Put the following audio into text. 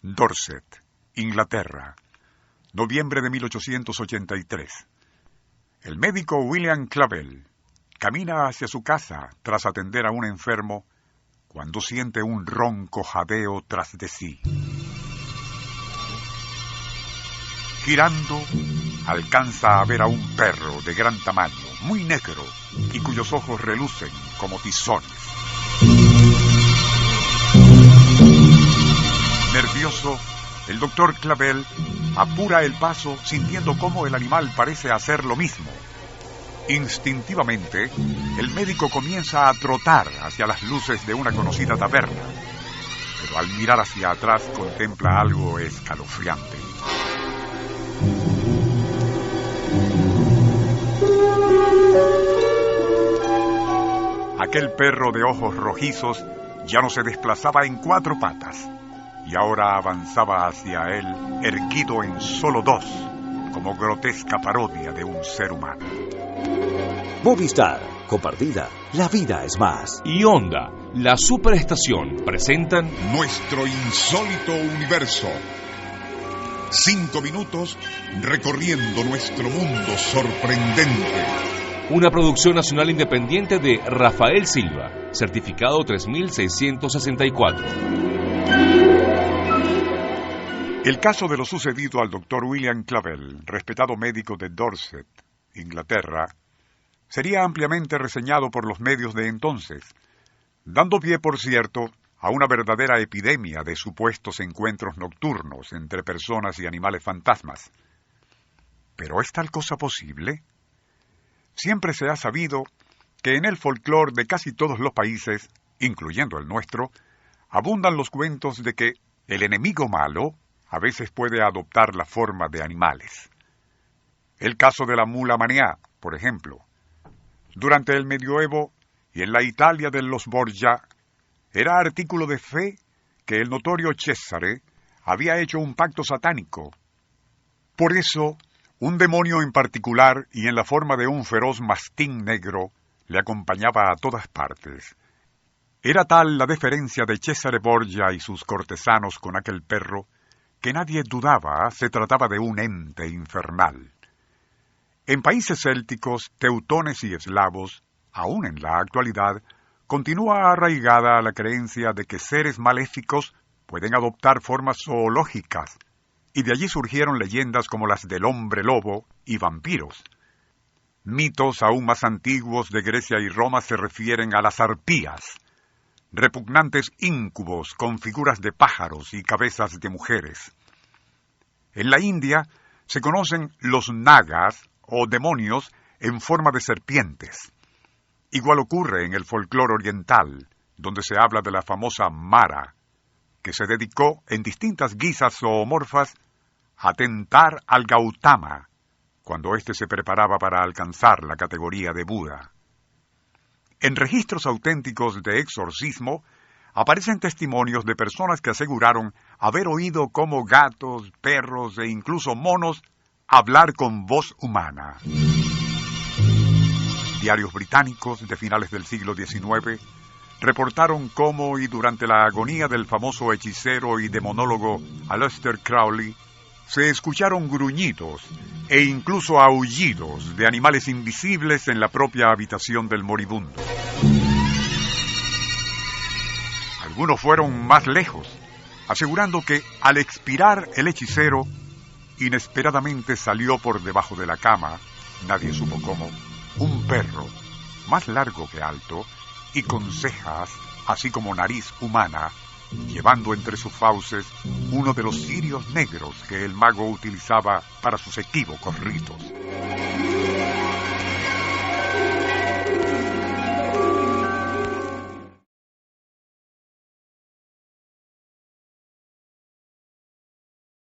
Dorset, Inglaterra, noviembre de 1883. El médico William Clavel camina hacia su casa tras atender a un enfermo cuando siente un ronco jadeo tras de sí. Girando, alcanza a ver a un perro de gran tamaño, muy negro, y cuyos ojos relucen como tizones. Nervioso, el doctor Clavel apura el paso sintiendo cómo el animal parece hacer lo mismo. Instintivamente, el médico comienza a trotar hacia las luces de una conocida taberna, pero al mirar hacia atrás contempla algo escalofriante. Aquel perro de ojos rojizos ya no se desplazaba en 4 patas, y ahora avanzaba hacia él erguido en solo 2, como grotesca parodia de un ser humano. Movistar, compartida, la vida es más. Y Onda, la superestación, presentan Nuestro insólito universo. 5 minutos recorriendo nuestro mundo sorprendente. una producción nacional independiente de Rafael Silva, certificado 3664. El caso de lo sucedido al doctor William Clavel, respetado médico de Dorset, Inglaterra, sería ampliamente reseñado por los medios de entonces, dando pie, por cierto, a una verdadera epidemia de supuestos encuentros nocturnos entre personas y animales fantasmas. ¿Pero es tal cosa posible? Siempre se ha sabido que en el folclore de casi todos los países, incluyendo el nuestro, abundan los cuentos de que el enemigo malo a veces puede adoptar la forma de animales. El caso de la mula Maniá, por ejemplo. Durante el medioevo y en la Italia de los Borgia, era artículo de fe que el notorio Cesare había hecho un pacto satánico. Por eso, un demonio en particular y en la forma de un feroz mastín negro le acompañaba a todas partes. Era tal la deferencia de Cesare Borgia y sus cortesanos con aquel perro que nadie dudaba se trataba de un ente infernal. En países célticos, teutones y eslavos, aún en la actualidad, continúa arraigada la creencia de que seres maléficos pueden adoptar formas zoológicas, y de allí surgieron leyendas como las del hombre lobo y vampiros. Mitos aún más antiguos de Grecia y Roma se refieren a las arpías, repugnantes íncubos con figuras de pájaros y cabezas de mujeres. En la India se conocen los nagas o demonios en forma de serpientes. Igual ocurre en el folclore oriental, donde se habla de la famosa Mara, que se dedicó en distintas guisas zoomorfas a tentar al Gautama, cuando éste se preparaba para alcanzar la categoría de Buda. En registros auténticos de exorcismo, aparecen testimonios de personas que aseguraron haber oído cómo gatos, perros e incluso monos hablar con voz humana. Diarios británicos de finales del siglo XIX reportaron cómo, y durante la agonía del famoso hechicero y demonólogo Aleister Crowley, se escucharon gruñidos e incluso aullidos de animales invisibles en la propia habitación del moribundo. Algunos fueron más lejos, asegurando que al expirar el hechicero, inesperadamente salió por debajo de la cama, nadie supo cómo, un perro, más largo que alto, y con cejas, así como nariz humana, llevando entre sus fauces uno de los cirios negros que el mago utilizaba para sus equívocos ritos.